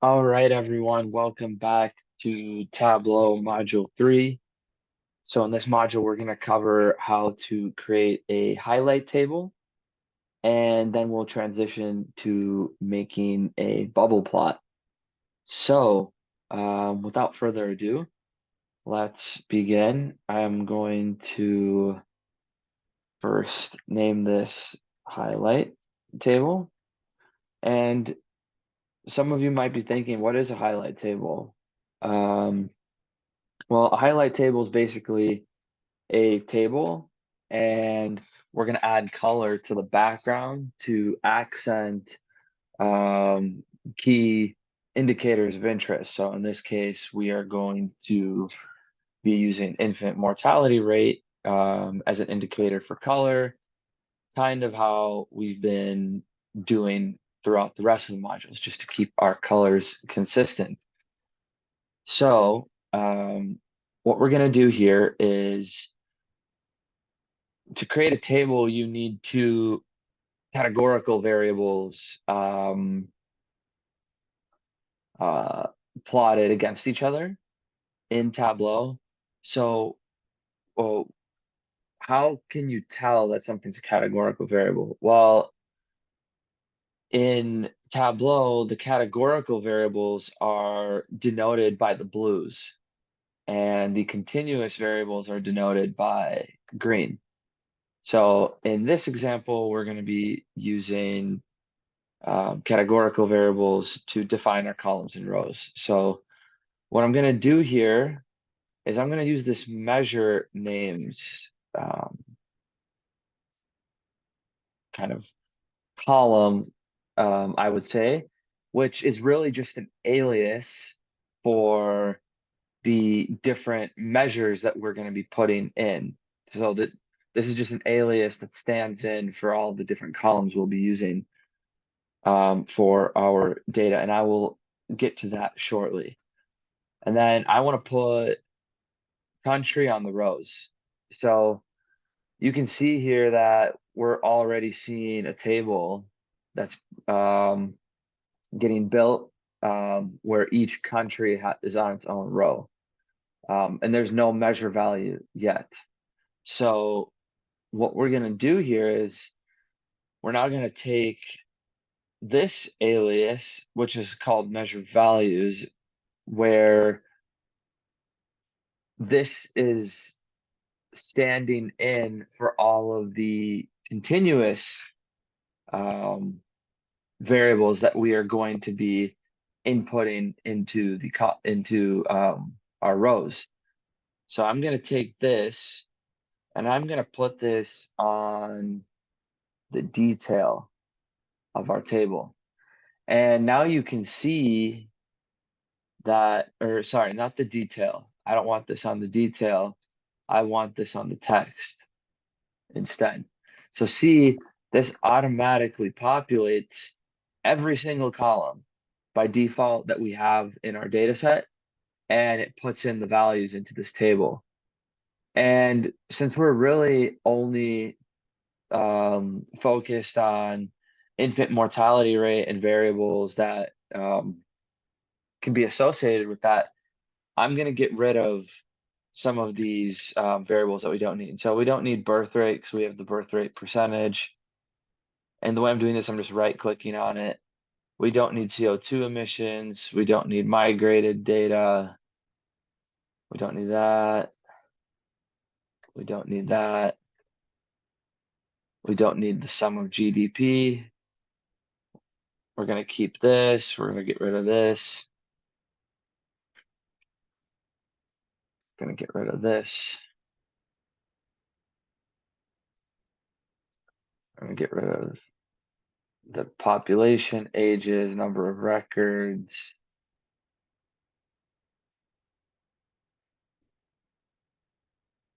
All right, everyone, welcome back to Tableau Module 3. So in this module, we're going to cover how to create a highlight table, and then we'll transition to making a bubble plot. So without further ado, let's begin. I'm going to first name this highlight table. And some of you might be thinking, what is a highlight table? Um, Well, a highlight table is basically a table, and we're going to add color to the background to accent key indicators of interest. So in this case, we are going to be using infant mortality rate as an indicator for color, kind of how we've been doing throughout the rest of the modules, just to keep our colors consistent. So what we're going to do here is to create a table, you need two categorical variables uh, plotted against each other in Tableau. So, well, how can you tell that something's a categorical variable? Well, in Tableau, the categorical variables are denoted by the blues, and the continuous variables are denoted by green. So in this example, we're going to be using categorical variables to define our columns and rows. So what I'm going to do here is I'm going to use this measure names kind of column, I would say, which is really just an alias for the different measures that we're going to be putting in. So that this is just an alias that stands in for all the different columns we'll be using for our data, and I will get to that shortly. And then I want to put country on the rows. So you can see here that we're already seeing a table that's getting built where each country is on its own row. And there's no measure value yet. So what we're going to do here is we're now going to take this alias, which is called measure values, where this is standing in for all of the continuous variables that we are going to be inputting into our rows. So I'm going to take this and I'm going to put this on the detail of our table. And now you can see that, or sorry, not the detail. I don't want this on the detail. I want this on the text instead. So see, this automatically populates every single column by default that we have in our data set, and it puts in the values into this table. And since we're really only focused on infant mortality rate and variables that can be associated with that, I'm going to get rid of some of these variables that we don't need. So we don't need birth rate because we have the birth rate percentage. And the way I'm doing this, I'm just right clicking on it. We don't need CO2 emissions. We don't need migrated data. We don't need that. We don't need that. We don't need the sum of GDP. We're going to keep this. We're going to get rid of this. Going to get rid of this. We're going to get rid of the population, ages, number of records.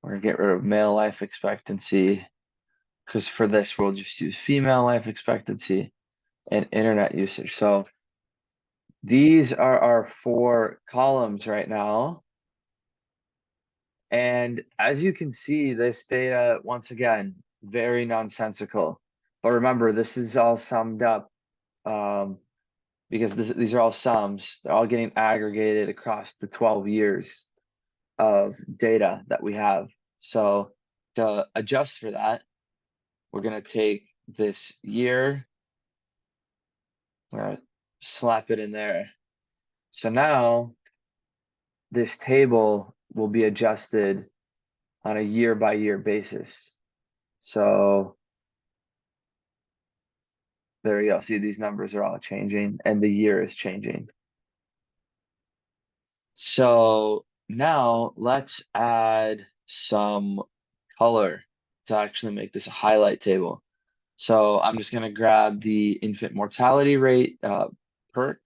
We're going to get rid of male life expectancy because for this, we'll just use female life expectancy and internet usage. So these are our 4 columns right now. And as you can see, this data, once again, very nonsensical. But remember, this is all summed up because these are all sums. They're all getting aggregated across the 12 years of data that we have. So to adjust for that, we're going to take this year, slap it in there. So now this table will be adjusted on a year by year basis. So there we go. See, these numbers are all changing and the year is changing. So now let's add some color to actually make this a highlight table. So I'm just going to grab the infant mortality rate perk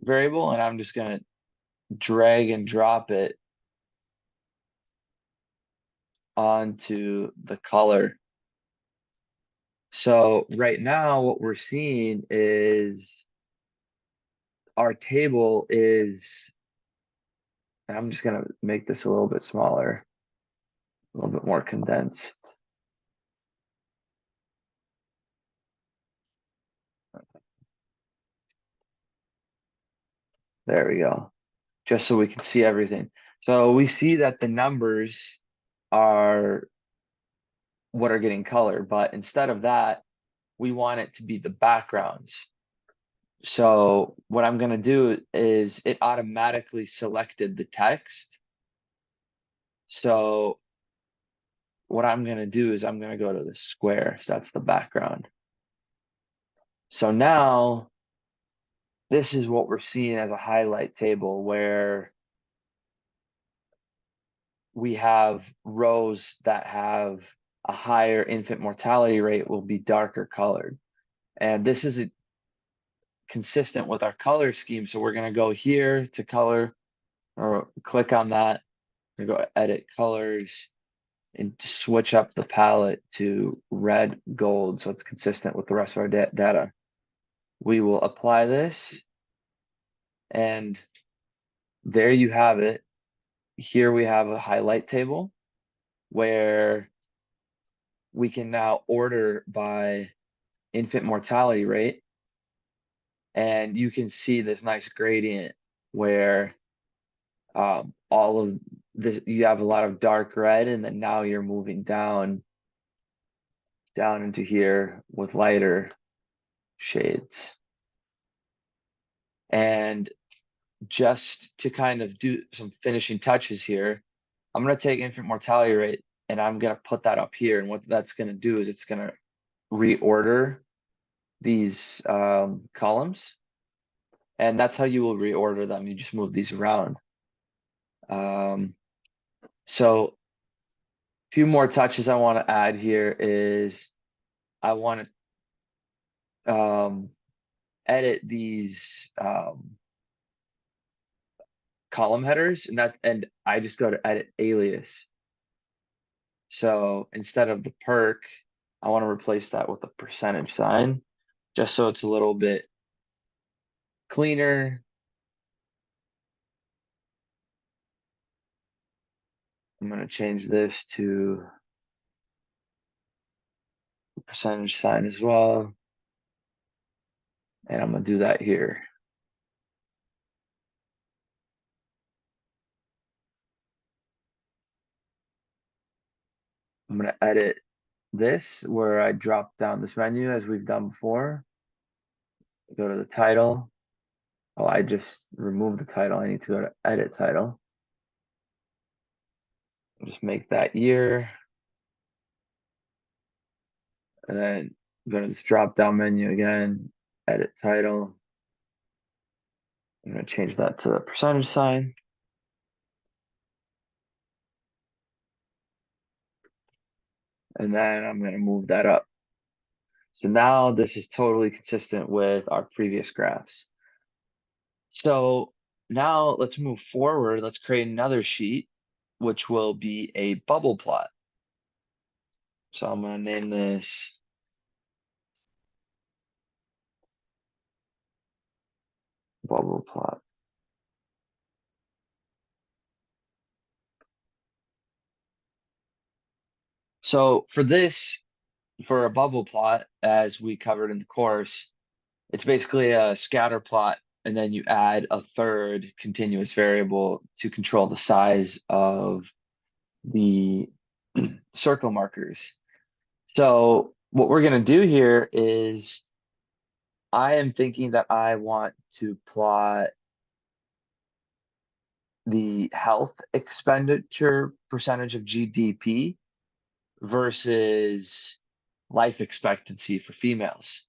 variable, and I'm just going to drag and drop it onto the color. So right now what we're seeing is our table is, I'm just going to make this a little bit smaller, a little bit more condensed. There we go. Just so we can see everything. So we see that the numbers are what are getting color, but instead of that, we want it to be the backgrounds. So what I'm going to do is it automatically selected the text. So what I'm going to do is I'm going to go to the square. So that's the background. So now this is what we're seeing as a highlight table where we have rows that have a higher infant mortality rate will be darker colored. And this is consistent with our color scheme. So we're going to go here to color or click on that and go edit colors and switch up the palette to red gold. So it's consistent with the rest of our data. We will apply this and there you have it. Here we have a highlight table where we can now order by infant mortality rate. And you can see this nice gradient where all of this, you have a lot of dark red, and then now you're moving down into here with lighter shades. And just to kind of do some finishing touches here, I'm going to take infant mortality rate and I'm going to put that up here. And what that's going to do is it's going to reorder these columns. And that's how you will reorder them. You just move these around. So a few more touches I want to add here is I want to edit these column headers, and I just go to edit alias. So instead of the perk, I want to replace that with a percentage sign, just so it's a little bit cleaner. I'm going to change this to percentage sign as well. And I'm going to do that here. I'm going to edit this where I drop down this menu as we've done before. Go to the title. Oh, I just removed the title. I need to go to edit title. Just make that year. And then go to this drop down menu again, edit title. I'm going to change that to a percentage sign. And then I'm going to move that up. So now this is totally consistent with our previous graphs. So now let's move forward. Let's create another sheet, which will be a bubble plot. So I'm going to name this bubble plot. So for this, for a bubble plot, as we covered in the course, It's basically a scatter plot, and then you add a third continuous variable to control the size of the circle markers. So what we're going to do here is I am thinking that I want to plot the health expenditure percentage of GDP versus life expectancy for females.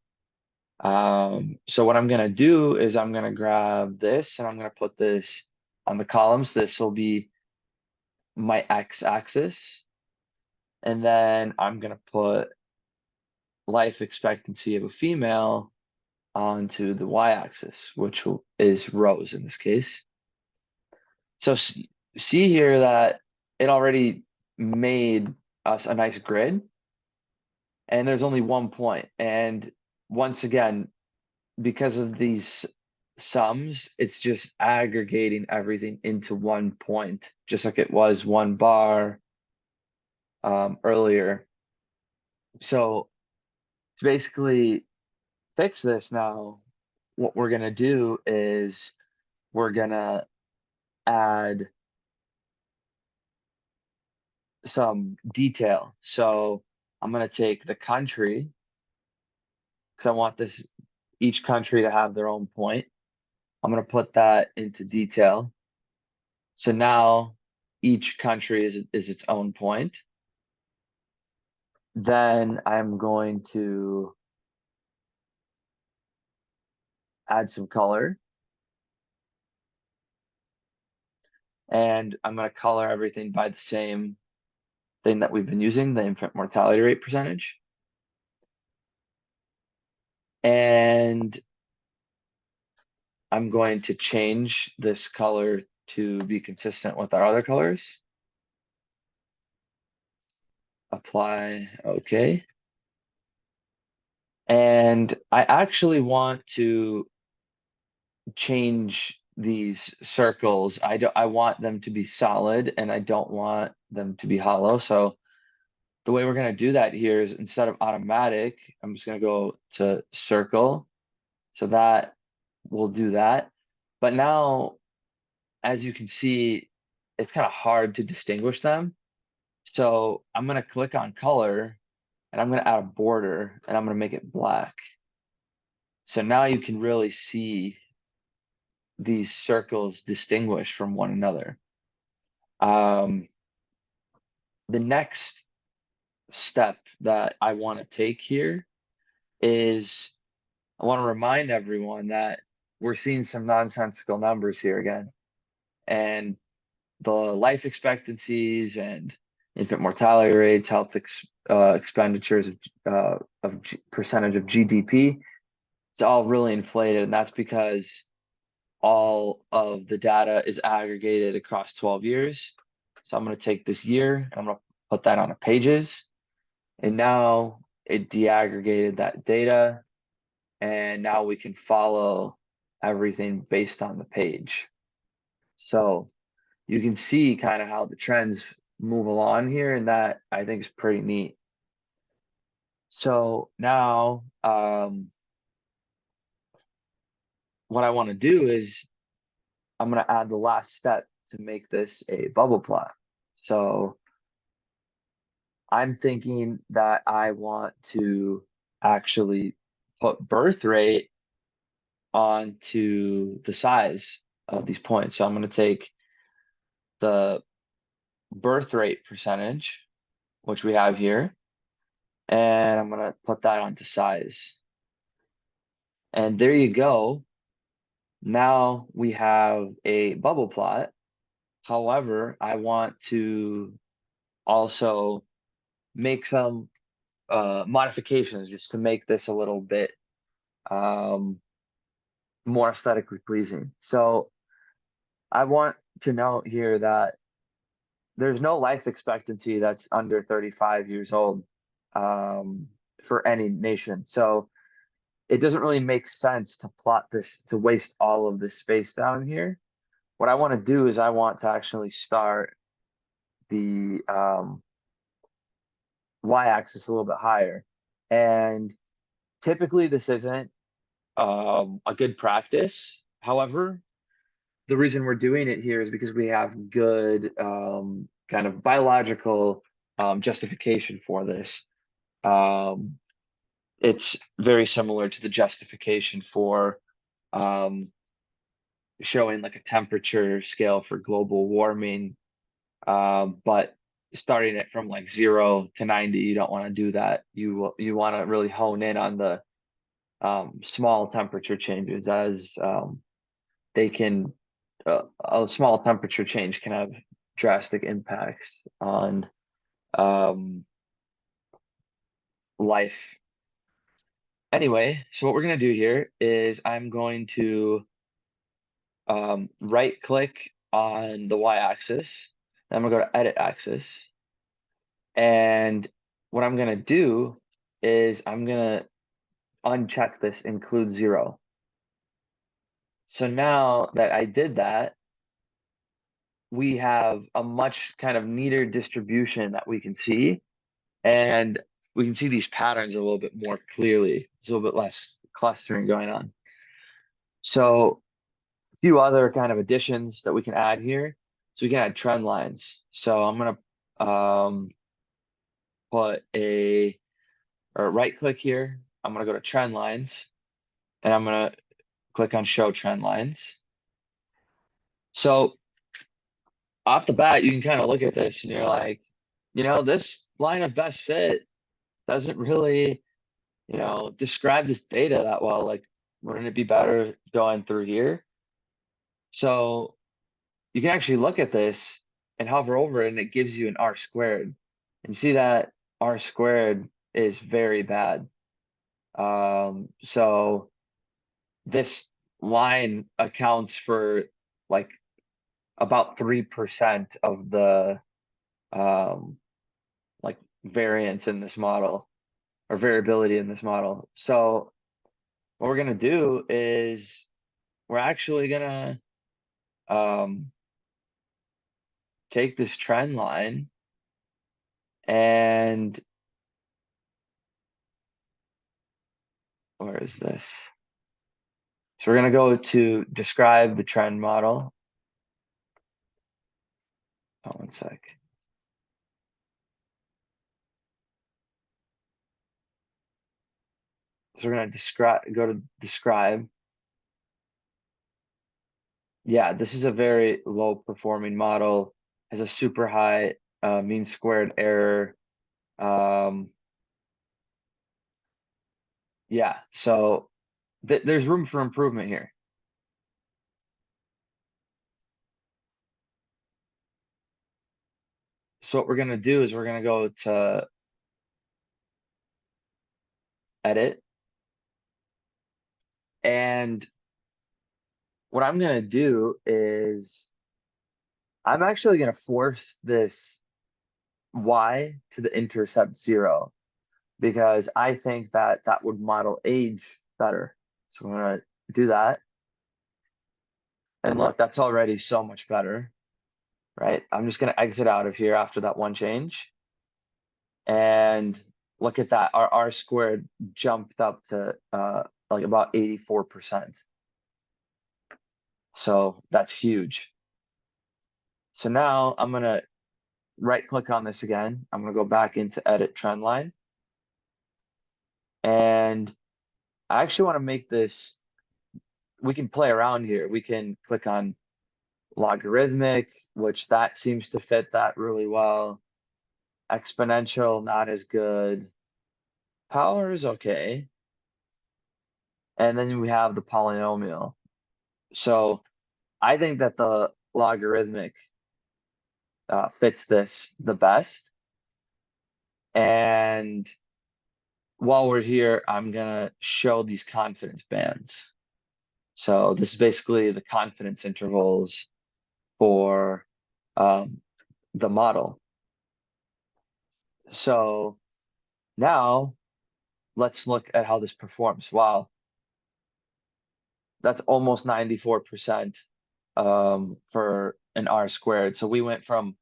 So what I'm going to do is I'm going to grab this and I'm going to put this on the columns. This will be my x-axis. And then I'm going to put life expectancy of a female onto the y-axis, which is rows in this case. So see here that it already made us a nice grid, and there's only 1 point. And once again, because of these sums, it's just aggregating everything into 1 point, just like it was 1 bar earlier. So to basically fix this now, what we're gonna do is we're gonna add some detail. So I'm gonna take the country, because I want each country to have their own point. I'm gonna put that into detail. So now each country is its own point. Then I'm going to add some color. And I'm going to color everything by the same thing that we've been using, the infant mortality rate percentage. And I'm going to change this color to be consistent with our other colors. Apply, okay. And I actually want to change these circles. I want them to be solid and I don't want them to be hollow. So the way we're going to do that here is instead of automatic, I'm just going to go to circle. So that will do that. But now, as you can see, it's kind of hard to distinguish them. So I'm going to click on color and I'm going to add a border and I'm going to make it black. So now you can really see these circles distinguished from one another. The next step that I want to take here is I want to remind everyone that we're seeing some nonsensical numbers here again. And the life expectancies and infant mortality rates, health expenditures of percentage of GDP, it's all really inflated. And that's because all of the data is aggregated across 12 years. So I'm going to take this year and I'm going to put that on a pages. And now it deaggregated that data. And now we can follow everything based on the page. So you can see kind of how the trends move along here, and that I think is pretty neat. So now what I want to do is I'm going to add the last step to make this a bubble plot. So I'm thinking that I want to actually put birth rate onto the size of these points. So I'm going to take the birth rate percentage, which we have here, and I'm going to put that onto size. And there you go. Now we have a bubble plot. However, I want to also make some modifications just to make this a little bit more aesthetically pleasing. So I want to note here that there's no life expectancy that's under 35 years old for any nation. So it doesn't really make sense to plot this, to waste all of this space down here. What I want to do is I want to actually start the y-axis a little bit higher. And typically this isn't a good practice. However, the reason we're doing it here is because we have good kind of biological justification for this. Um, it's very similar to the justification for um, showing like a temperature scale for global warming. But starting it from like 0 to 90, you don't want to do that. You want to really hone in on the small temperature changes, as they can a small temperature change can have drastic impacts on um, life. Anyway, so what we're going to do here is I'm going to right click on the y-axis. I'm going to go to edit axis. And what I'm going to do is I'm going to uncheck this include 0. So now that I did that, we have a much kind of neater distribution that we can see. And we can see these patterns a little bit more clearly. It's a little bit less clustering going on. So a few other kind of additions that we can add here. So we can add trend lines. So I'm going to put or right click here. I'm going to go to trend lines and I'm going to click on show trend lines. So off the bat, you can kind of look at this and you're like, this line of best fit doesn't really, describe this data that well. Like, wouldn't it be better going through here? So you can actually look at this and hover over it and it gives you an R squared. And you see that R squared is very bad. So this line accounts for like about 3% of the like variance in this model or variability in this model. So what we're gonna do is we're actually gonna take this trend line and where is this? So we're gonna go to describe the trend model. Oh, one sec. So we're gonna go to describe. Yeah, this is a very low performing model, has a super high mean squared error. Yeah, so there's room for improvement here. So what we're gonna do is we're gonna go to edit, and what I'm gonna do is I'm actually gonna force this y to the intercept 0 because I think that that would model age better. So I'm gonna do that. And look, that's already so much better, right? I'm just gonna exit out of here after that one change. And look at that, our R squared jumped up to like about 84%. So that's huge. So now I'm gonna right click on this again. I'm gonna go back into edit trend line. And I actually want to make this, we can play around here. We can click on logarithmic, which that seems to fit that really well. Exponential, not as good. Power is okay. And then we have the polynomial. So I think that the logarithmic fits this the best. And while we're here, I'm gonna show these confidence bands. So this is basically the confidence intervals for the model. So now let's look at how this performs. Wow, that's almost 94% for an R squared. So we went from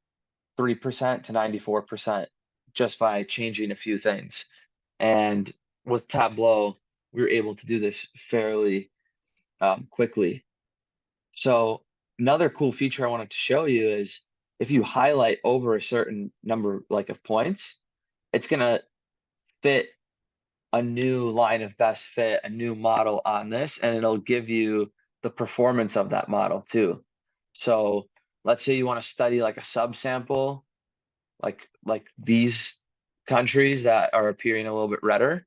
3% to 94% just by changing a few things. And with Tableau, we were able to do this fairly quickly. So another cool feature I wanted to show you is if you highlight over a certain number like of points, it's gonna fit a new line of best fit, a new model on this, and it'll give you the performance of that model too. So let's say you want to study like a subsample, like these countries that are appearing a little bit redder.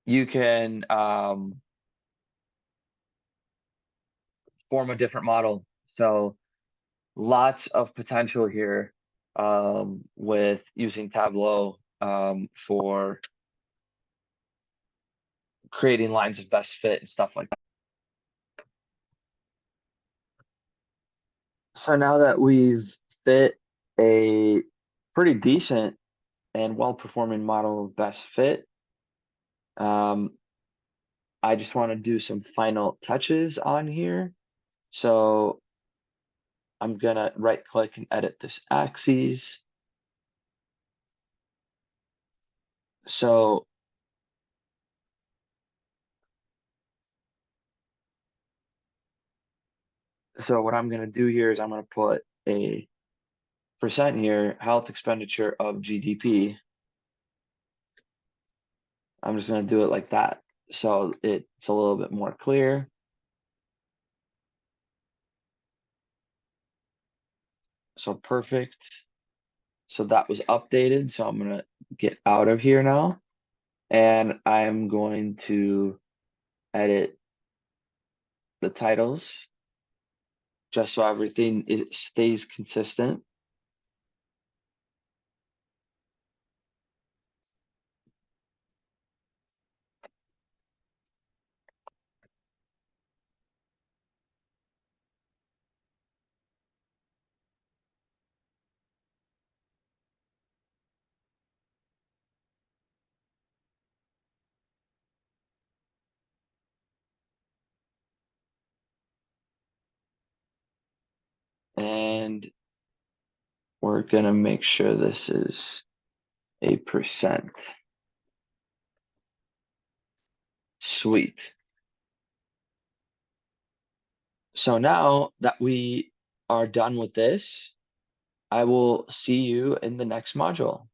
You can form a different model. So lots of potential here with using Tableau for creating lines of best fit and stuff like that. So now that we've fit a pretty decent and well-performing model of best fit, I just want to do some final touches on here. So I'm gonna right click and edit this axis. So what I'm gonna do here is I'm gonna put a percent here, health expenditure of GDP. I'm just gonna do it like that. So it's a little bit more clear. So perfect. So that was updated. So I'm gonna get out of here now. And I'm going to edit the titles just so everything stays consistent. And we're gonna make sure this is a percent. Sweet. So now that we are done with this, I will see you in the next module.